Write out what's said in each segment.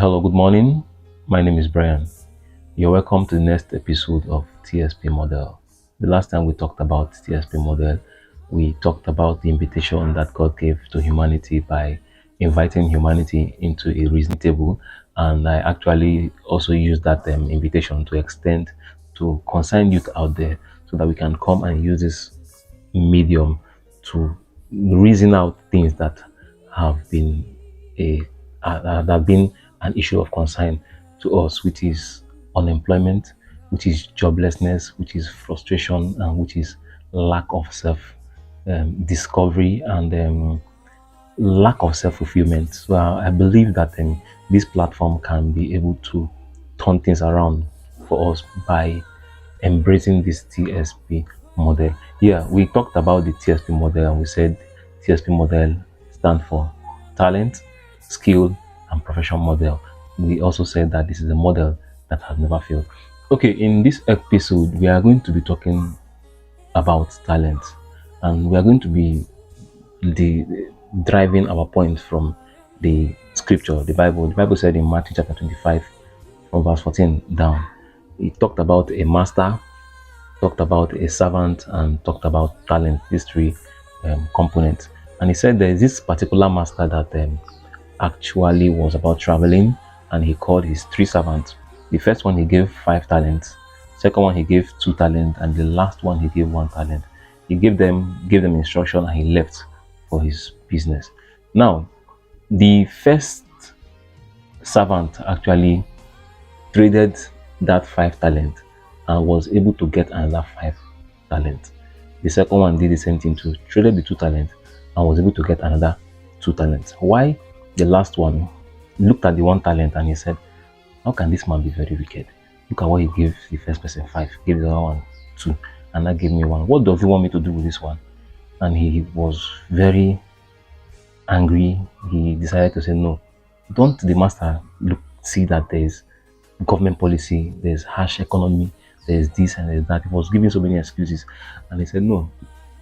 Hello, good morning. My name is Brian. You're welcome to the next episode of TSP Model. The last time we talked about TSP Model, we talked about the invitation that God gave to humanity by inviting humanity into a reasoning table. And I actually also used that invitation to extend to concerned youth out there so that we can come and use this medium to reason out things that have been a that have been an issue of concern to us, which is unemployment, which is joblessness, which is frustration, and which is lack of self discovery and lack of self fulfillment. So I believe that this platform can be able to turn things around for us by embracing this TSP model. Yeah, we talked about the TSP model and we said TSP model stand for talent, skill, and profession model. We also said that this is a model that has never failed. Okay, in this episode, we are going to be talking about talent, and we are going to be the driving our point from the scripture, the Bible. The Bible said in Matthew chapter 25, from verse 14 down, it talked about a master, talked about a servant, and talked about talent, these three components. And he said there is this particular master that actually was about traveling, and he called his three servants. The first one he gave 5 talents, second one he gave 2 talents, and the last one he gave 1 talent. He gave them instruction and he left for his business. Now, the first servant actually traded that 5 talent and was able to get another 5 talents. The second one did the same thing too, traded the 2 talents and was able to get another 2 talents. Why the last one looked at the 1 talent and he said, how can this man be very wicked? Look at what he gave the first person 5, gave the other one 2, and that gave me 1. What does he want me to do with this one? And he was very angry. He decided to say no. Don't the master see that there is government policy, there's harsh economy, there's this and there's that. He was giving so many excuses, and he said, no,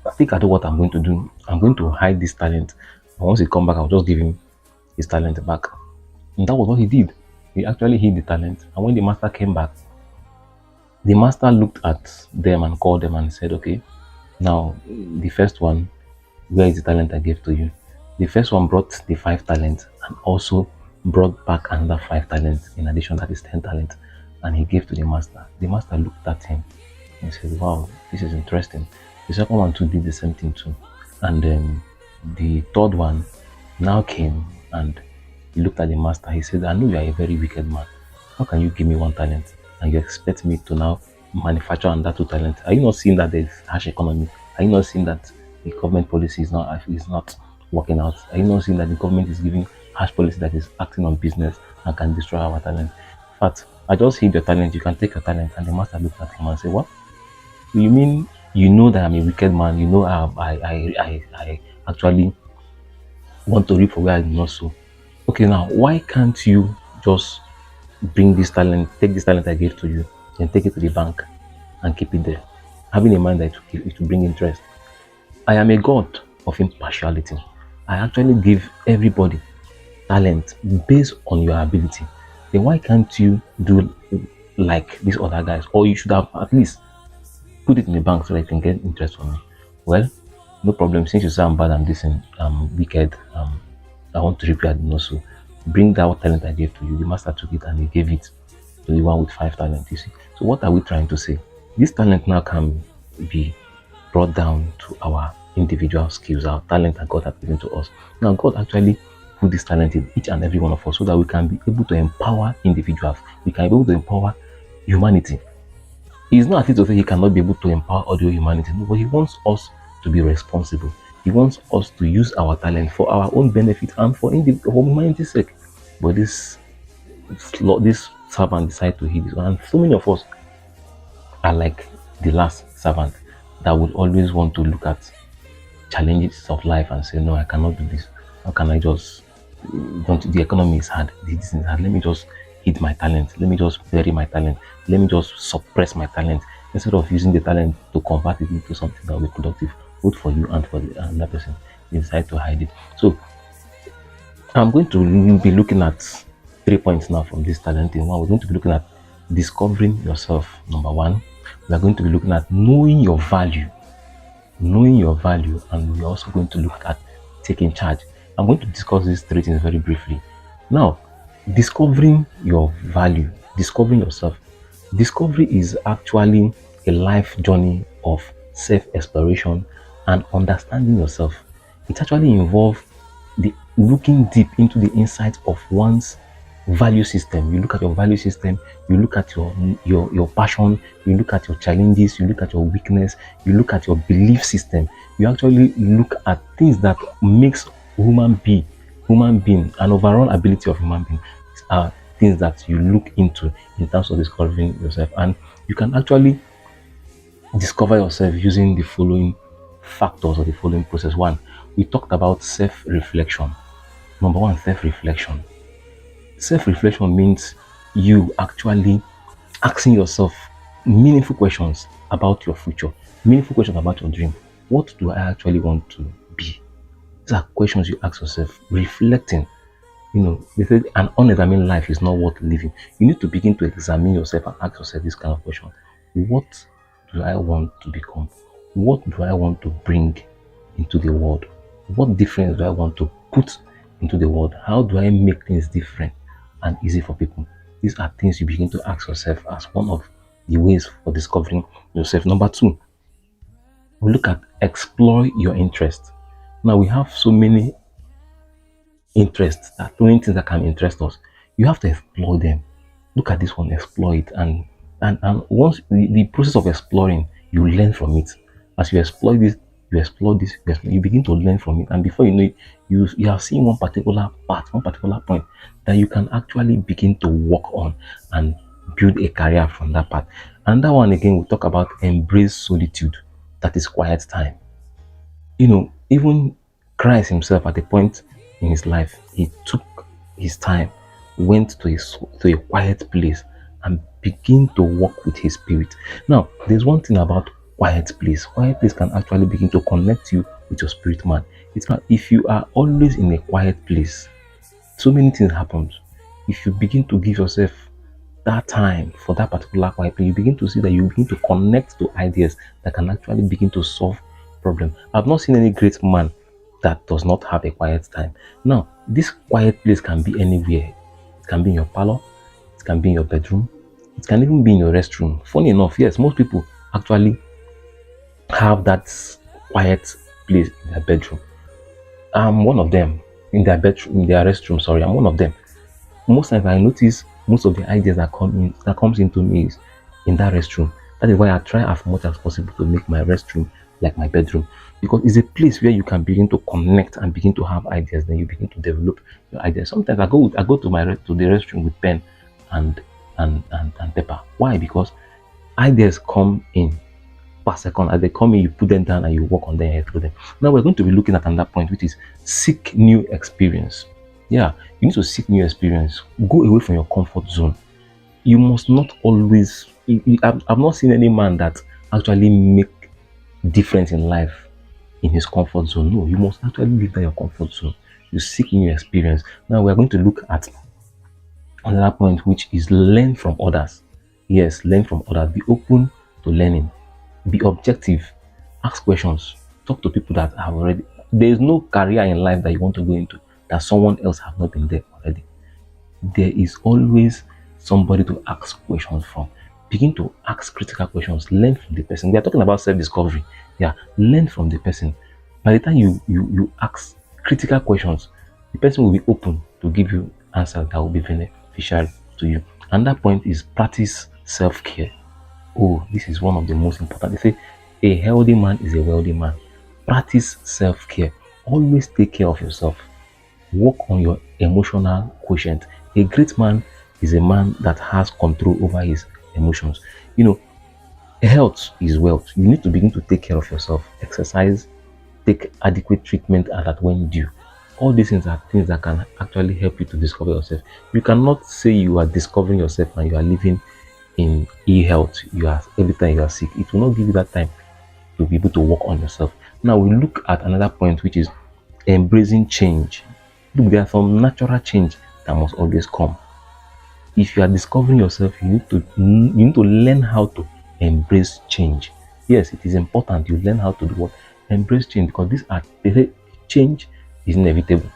I think I know what I'm going to do. I'm going to hide this talent, and once he come back, I'll just give him his talent back. And that was what he did. He actually hid the talent, and when the master came back, the master looked at them and called them and said, okay, now the first one, where is the talent I gave to you? The first one brought the 5 talents and also brought back another 5 talents in addition, that is 10 talents, and he gave to the master. The master looked at him and said, wow, this is interesting. The second one too did the same thing too, and then the third one now came and he looked at the master. He said, I know you are a very wicked man. How can you give me 1 talent and you expect me to now manufacture another 2 talents? Are you not seeing that there's harsh economy? Are you not seeing that the government policy is not working out? Are you not seeing that the government is giving harsh policy that is acting on business and can destroy our talent? In fact, I just hid your talent, you can take your talent. And the master looked at him and said, what? You mean you know that I'm a wicked man? You know I actually want to reap for where I do not sow. Okay, now why can't you just bring this talent, take this talent I gave to you, and take it to the bank and keep it there, having in mind that it will bring interest? I am a God of impartiality. I actually give everybody talent based on your ability. Then why can't you do like these other guys? Or you should have at least put it in the bank so that you can get interest from me. Well, no problem. Since you say I'm bad, I'm this and I'm wicked, I want to repair the also. Bring that talent I gave to you. The master took it and he gave it to the one with 5 talents. You see. So what are we trying to say? This talent now can be brought down to our individual skills, our talent that God has given to us. Now, God actually put this talent in each and every one of us so that we can be able to empower individuals. We can be able to empower humanity. He is not as if to say he cannot be able to empower all the humanity, no, but he wants us to be responsible. He wants us to use our talent for our own benefit and for humanity's sake. But this servant decided to heed this one, and so many of us are like the last servant that would always want to look at challenges of life and say, no, I cannot do this. How can I just the economy is hard, this is hard, let me just hid my talent, let me just bury my talent, let me just suppress my talent, instead of using the talent to convert it into something that will be productive both for you and for the another person. You decide to hide it. So I'm going to be looking at 3 points now from this talent thing. One, we're going to be looking at discovering yourself. Number one, we are going to be looking at knowing your value, and we're also going to look at taking charge. I'm going to discuss these three things very briefly. Now, discovering your value, discovering yourself. Discovery is actually a life journey of self-exploration and understanding yourself. It actually involves the looking deep into the insights of one's value system. You look at your value system, you look at your passion, you look at your challenges, you look at your weakness, you look at your belief system. You actually look at things that makes human being an overall ability of human being are things that you look into in terms of discovering yourself. And you can actually discover yourself using the following factors or the following process. One, we talked about self-reflection. Number one, self-reflection. Self-reflection means you actually asking yourself meaningful questions about your future, meaningful questions about your dream. What do I actually want to be? These are questions you ask yourself, reflecting. They say an unexamined life is not worth living. You need to begin to examine yourself and ask yourself this kind of question. What do I want to become? What do I want to bring into the world? What difference do I want to put into the world? How do I make things different and easy for people? These are things you begin to ask yourself as one of the ways for discovering yourself. Number two, we look at explore your interest. Now we have so many interests, that doing things that can interest us. You have to explore them. Look at this one, explore it, and once the process of exploring, you learn from it. As you explore this, you begin to learn from it, and before you know it, you have seen one particular part, one particular point that you can actually begin to work on and build a career from that part. And that one again, we talk about embrace solitude, that is quiet time. Even Christ himself, at a point in his life, he took his time, went to a quiet place and begin to walk with his spirit. Now, there's one thing about quiet place. Quiet place can actually begin to connect you with your spirit man. It's not, if you are always in a quiet place, so many things happen. If you begin to give yourself that time for that particular quiet place, you begin to see that you begin to connect to ideas that can actually begin to solve problem. I've not seen any great man that does not have a quiet time. Now, this quiet place can be anywhere. It can be in your parlor, it can be in your bedroom, it can even be in your restroom. Funny enough, yes, most people actually have that quiet place in their bedroom. I'm one of them. In their bedroom, in their restroom, sorry, I'm one of them. Most times I notice most of the ideas that comes into me is in that restroom. That is why I try as much as possible to make my restroom like my bedroom, because it's a place where you can begin to connect and begin to have ideas. Then you begin to develop your ideas. Sometimes I go to to the restroom with pen and and paper. Why? Because ideas come in per second. As they come in, you put them down and you work on them and through them. Now we're going to be looking at another point, which is seek new experience. Yeah, you need to seek new experience. Go away from your comfort zone. You must not always. I've not seen any man that actually make difference in life in his comfort zone. No, you must actually leave that your comfort zone. You seek new experience. Now we are going to look at another point, which is learn from others. Yes, learn from others. Be open to learning. Be objective. Ask questions. Talk to people that have already. There is no career in life that you want to go into that someone else have not been there already. There is always somebody to ask questions from. Begin to ask critical questions. Learn from the person. We are talking about self-discovery. Yeah, learn from the person. By the time you ask critical questions, the person will be open to give you answers that will be beneficial to you. And that point is practice self-care. Oh, this is one of the most important. They say a healthy man is a wealthy man. Practice self-care. Always take care of yourself. Work on your emotional quotient. A great man is a man that has control over his emotions. Health is wealth. You need to begin to take care of yourself. Exercise, take adequate treatment and that when due. All these things are things that can actually help you to discover yourself. You cannot say you are discovering yourself and you are living in ill-health. You are every time you are sick. It will not give you that time to be able to work on yourself. Now we look at another point, which is embracing change. Look, there are some natural change that must always come. If you are discovering yourself, you need to learn how to embrace change. Yes, it is important you learn how to do what? Embrace change, because they say change is inevitable.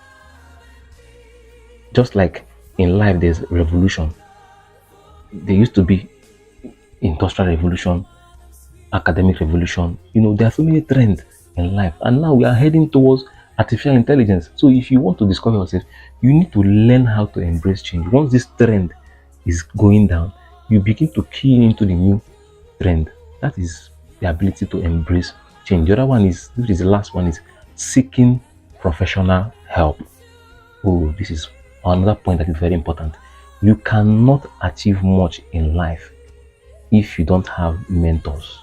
Just like in life there's revolution. There used to be industrial revolution, academic revolution. There are so many trends in life, and now we are heading towards artificial intelligence. So if you want to discover yourself, you need to learn how to embrace change. Once this trend is going down, you begin to key into the new trend. That is the ability to embrace change. The other one is, which is the last one, is seeking professional help. Oh, this is another point that is very important. You cannot achieve much in life if you don't have mentors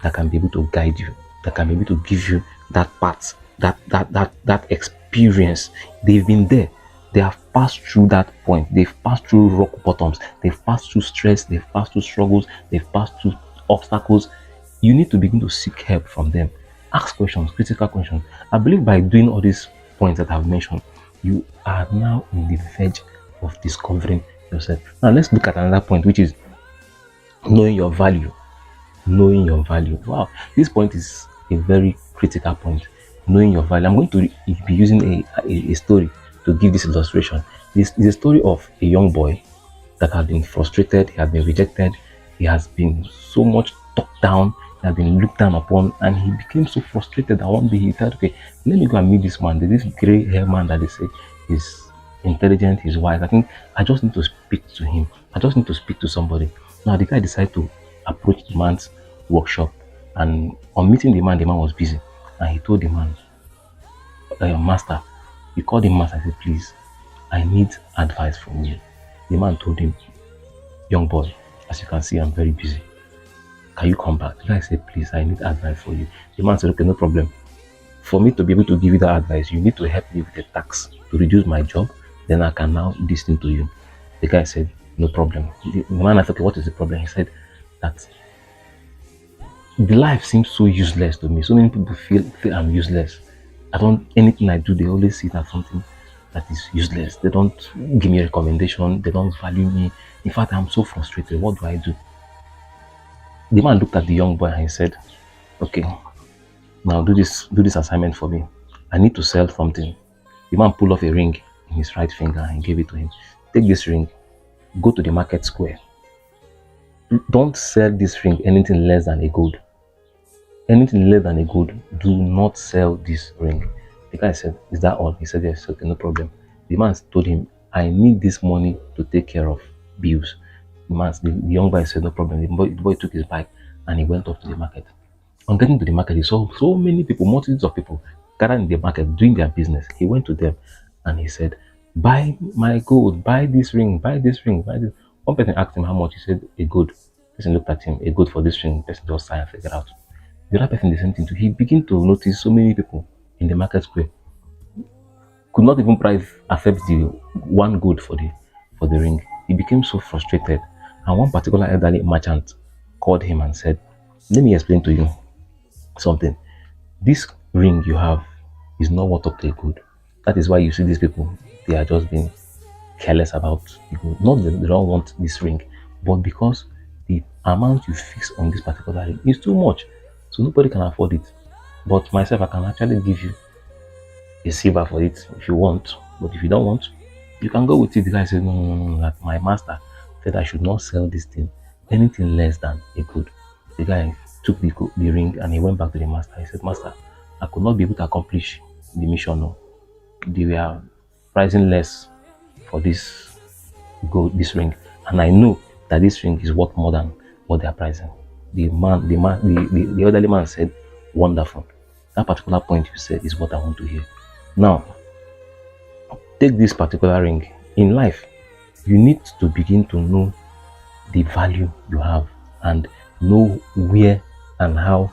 that can be able to guide you, that can be able to give you that path, that experience. They've been there. They have passed through that point. They've passed through rock bottoms. They've passed through stress. They've passed through struggles. They've passed through obstacles. You need to begin to seek help from them. Ask questions, critical questions. I believe by doing all these points that I've mentioned, you are now in the verge of discovering yourself. Now let's look at another point, which is knowing your value. Knowing your value. Wow, this point is a very critical point. Knowing your value. I'm going to be using a story to give this illustration. This is a story of a young boy that had been frustrated, he had been rejected, he has been so much talked down, he had been looked down upon, and he became so frustrated that one day he thought, okay, let me go and meet this man. There's this gray hair man that they say is intelligent, he's wise. I think I just need to speak to him. I just need to speak to somebody. Now the guy decided to approach the man's workshop, and on meeting the man was busy, and he told the man, master, he called him master and said, please, I need advice from you. The man told him, young boy, as you can see, I'm very busy. Can you come back? The guy said, please, I need advice for you. The man said, okay, no problem. For me to be able to give you that advice, you need to help me with the tax to reduce my job. Then I can now listen to you. The guy said, no problem. The man asked, okay, what is the problem? He said that the life seems so useless to me. So many people feel I'm useless. I don't, anything I do, they always see that something that is useless. They don't give me a recommendation. They don't value me. In fact, I'm so frustrated. What do I do? The man looked at the young boy and he said, okay, now do this assignment for me. I need to sell something. The man pulled off a ring in his right finger and gave it to him. Take this ring, go to the market square. Don't sell this ring anything less than a gold. Anything less than a gold, do not sell this ring. The guy said, is that all? He said, yes. Okay, no problem. The man told him, I need this money to take care of bills. The young boy said, no problem. The boy took his bike and he went off to the market. On getting to the market, he saw so many people, multitudes of people gathered in the market doing their business. He went to them and he said, buy my gold, buy this ring, buy this ring, buy this. One person asked him how much. He said, a gold. Person looked at him, a gold for this ring. Person just sighed and figured out. The other person, the same thing too. He began to notice so many people in the market square could not even price accept the one gold for the ring. He became so frustrated. And one particular elderly merchant called him and said, let me explain to you something. This ring you have is not worth up to a gold. That is why you see these people, they are just being careless about the gold. Not that they don't want this ring, but because the amount you fix on this particular ring is too much. So nobody can afford it. But myself, I can actually give you a silver for it if you want. But if you don't want, you can go with it. The guy said, no, no, no, no, that my master said I should not sell this thing anything less than a gold. The guy took the ring and he went back to the master. He said, master, I could not be able to accomplish the mission. No. They were pricing less for this gold, this ring. And I know that this ring is worth more than what they are pricing. The elderly man said, wonderful. That particular point you said is what I want to hear. Now, take this particular ring. In life, you need to begin to know the value you have and know where and how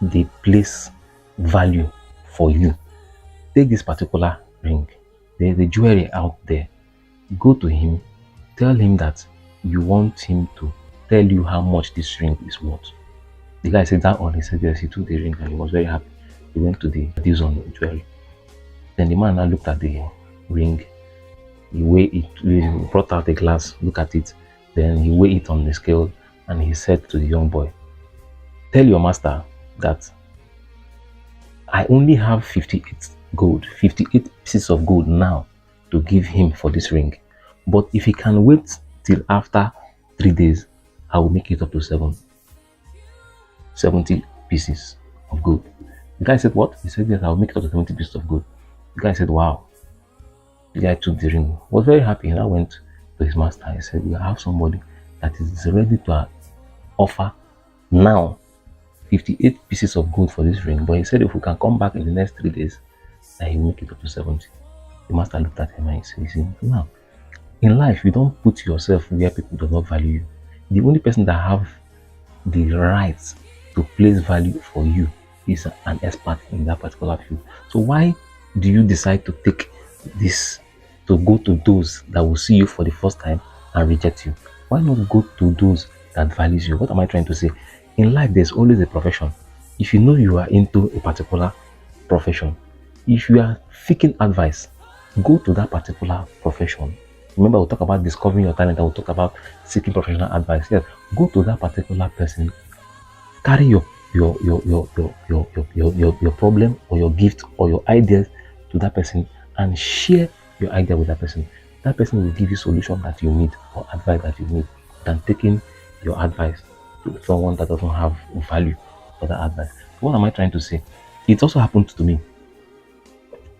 they place value for you. Take this particular ring. There's a jewelry out there. Go to him, tell him that you want him to tell you how much this ring is worth. The guy said that all. He said yes. He took the ring and he was very happy. He went to the deals on jewelry. Then the man now looked at the ring. He weighed it, he brought out a glass, look at it, then he weighed it on the scale, and he said to the young boy, tell your master that I only have 58 gold, 58 pieces of gold now to give him for this ring. But if he can wait till after 3 days, I will make it up to 70 pieces of gold. The guy said, what? He said, yes, I'll make it up to 70 pieces of gold. The guy said, wow. The guy took the ring, was very happy, and I went to his master. He said, we have somebody that is ready to offer now 58 pieces of gold for this ring. But he said, if we can come back in the next 3 days, then he will make it up to 70. The master looked at him and he said, now, in life, you don't put yourself where people do not value you. The only person that have the right to place value for you is an expert in that particular field. So why do you decide to take this, to go to those that will see you for the first time and reject you? Why not go to those that values you? What am I trying to say? In life, there's always a profession. If you know you are into a particular profession, if you are seeking advice, go to that particular profession. Remember, we'll talk about discovering your talent and we'll talk about seeking professional advice. Yes, go to that particular person, carry your problem or your gift or your ideas to that person and share your idea with that person. That person will give you solution that you need or advice that you need than taking your advice to someone that doesn't have value for that advice. What am I trying to say? It also happened to me.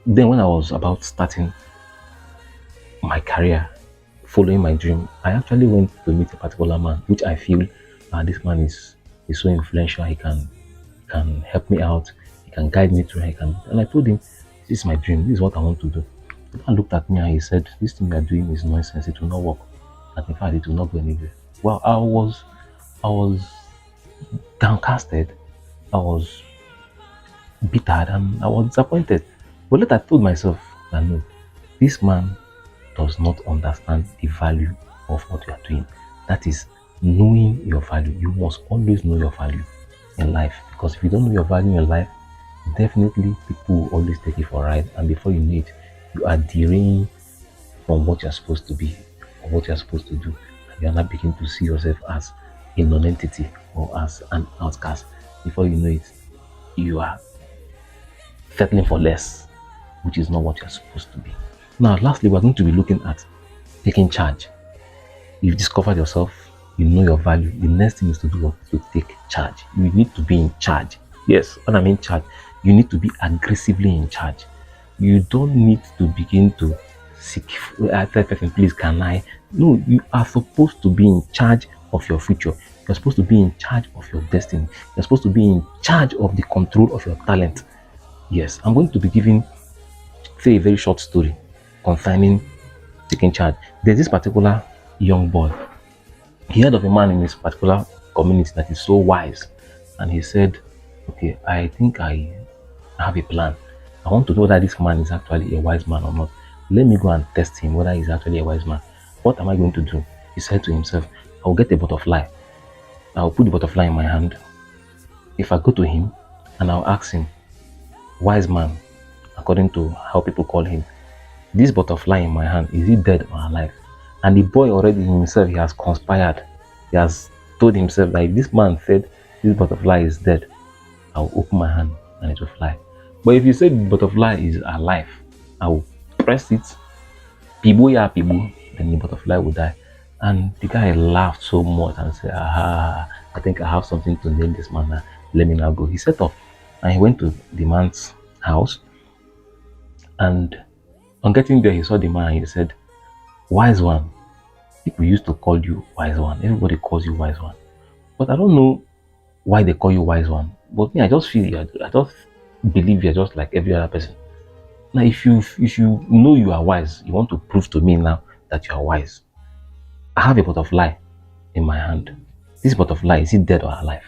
Then when I was about starting my career, following my dream, I actually went to meet a particular man, which I feel this man is so influential. He can help me out. He can guide me through. And I told him, this is my dream. This is what I want to do. The man looked at me and he said, this thing you are doing is nonsense. It will not work. And in fact, it will not go anywhere. Well, I was downcasted. I was bitter and I was disappointed. But later I told myself that no, this man does not understand the value of what you are doing. That is knowing your value. You must always know your value in life, because if you don't know your value in life, definitely people will always take you for a ride, and before you know it, you are derailing from what you're supposed to be or what you're supposed to do, and you're not beginning to see yourself as a non-entity or as an outcast. Before you know it, you are settling for less, which is not what you're supposed to be. Now, lastly, we're going to be looking at taking charge. You've discovered yourself, you know your value. The next thing is to do what? To take charge. You need to be in charge. Yes, when I mean charge, you need to be aggressively in charge. You don't need to begin to seek, I tell person, please, can I? No, you are supposed to be in charge of your future. You're supposed to be in charge of your destiny. You're supposed to be in charge of the control of your talent. Yes, I'm going to be giving, say, a very short story concerning taking charge. There's this particular young boy. He heard of a man in this particular community that is so wise, and he said, okay, I think I have a plan. I want to know whether this man is actually a wise man or not. Let me go and test him whether he's actually a wise man. What am I going to do? He said to himself, I will get a butterfly. I will put the butterfly in my hand. If I go to him and I'll ask him, wise man, according to how people call him, this butterfly in my hand, is it dead or alive? And the boy already himself, he has conspired. He has told himself that if this man said this butterfly is dead, I will open my hand and it will fly. But if you say the butterfly is alive, I will press it, pibo ya pibo, then the butterfly will die. And the guy laughed so much and said, aha, I think I have something to name this man now. Let me now go. He set off and he went to the man's house. And on getting there, he saw the man and he said, wise one. People used to call you wise one. Everybody calls you wise one. But I don't know why they call you wise one. But me, I just feel I just believe you're just like every other person. Now, if you know you are wise, you want to prove to me now that you are wise. I have a butterfly in my hand. This butterfly, is it dead or alive?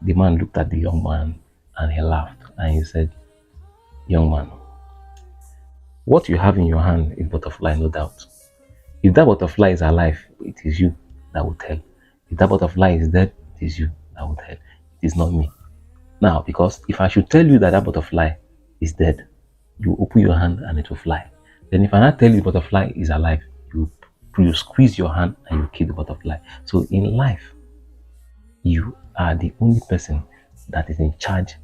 The man looked at the young man and he laughed and he said, young man, what you have in your hand is butterfly, no doubt. If that butterfly is alive, it is you that will tell. If that butterfly is dead, it is you that will tell. It is not me. Now, because if I should tell you that that butterfly is dead, you open your hand and it will fly. Then if I not tell you the butterfly is alive, you squeeze your hand and you kill the butterfly. So in life, you are the only person that is in charge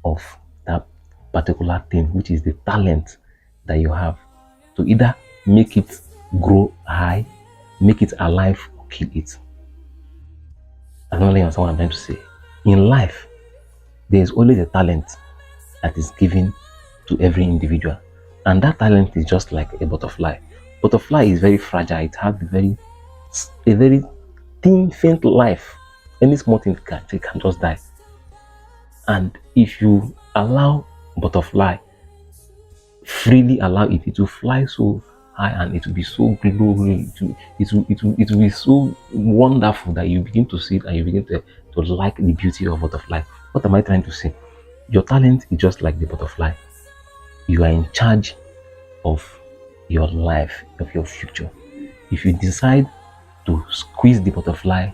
of that particular thing, which is the talent that you have to either make it grow high, make it alive, or kill it. I don't really understand what I'm trying to say. In life, there is only the talent that is given to every individual, and that talent is just like a butterfly. Butterfly is very fragile. It has a very thin, faint life. Any small thing can just die. And if you allow butterfly, freely allow it, it will fly so high and it will be so glorious. It will be so wonderful that you begin to see it and you begin to like the beauty of butterfly. What am I trying to say? Your talent is just like the butterfly. You are in charge of your life, of your future. If you decide to squeeze the butterfly,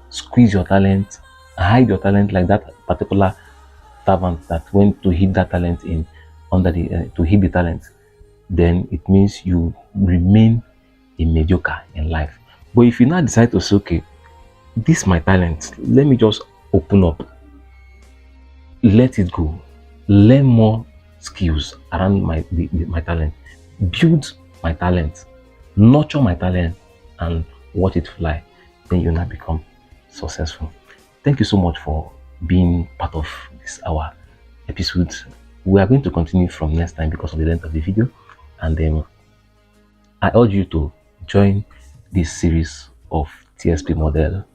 squeeze your talent, hide your talent like that particular servant that went to hid that talent in under the to hid the talent, then it means you remain a mediocre in life. But if you now decide to say, okay, this my talent, let me just open up, let it go, learn more skills around my talent, build my talent, nurture my talent, and watch it fly, then you now become successful. Thank you so much for being part of this our episode. We are going to continue from next time because of the length of the video, and then I urge you to join this series of TSP model.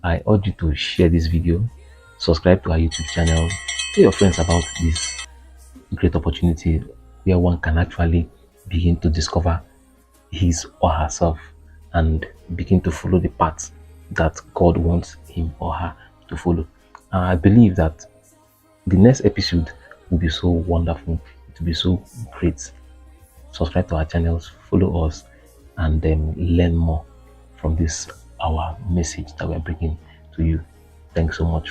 I urge you to share this video, subscribe to our YouTube channel, tell your friends about this great opportunity where one can actually begin to discover his or herself and begin to follow the path that God wants him or her to follow. I believe that the next episode will be so wonderful, it will be so great. Subscribe to our channels, follow us, and then learn more from this our message that we're bringing to you. Thanks so much.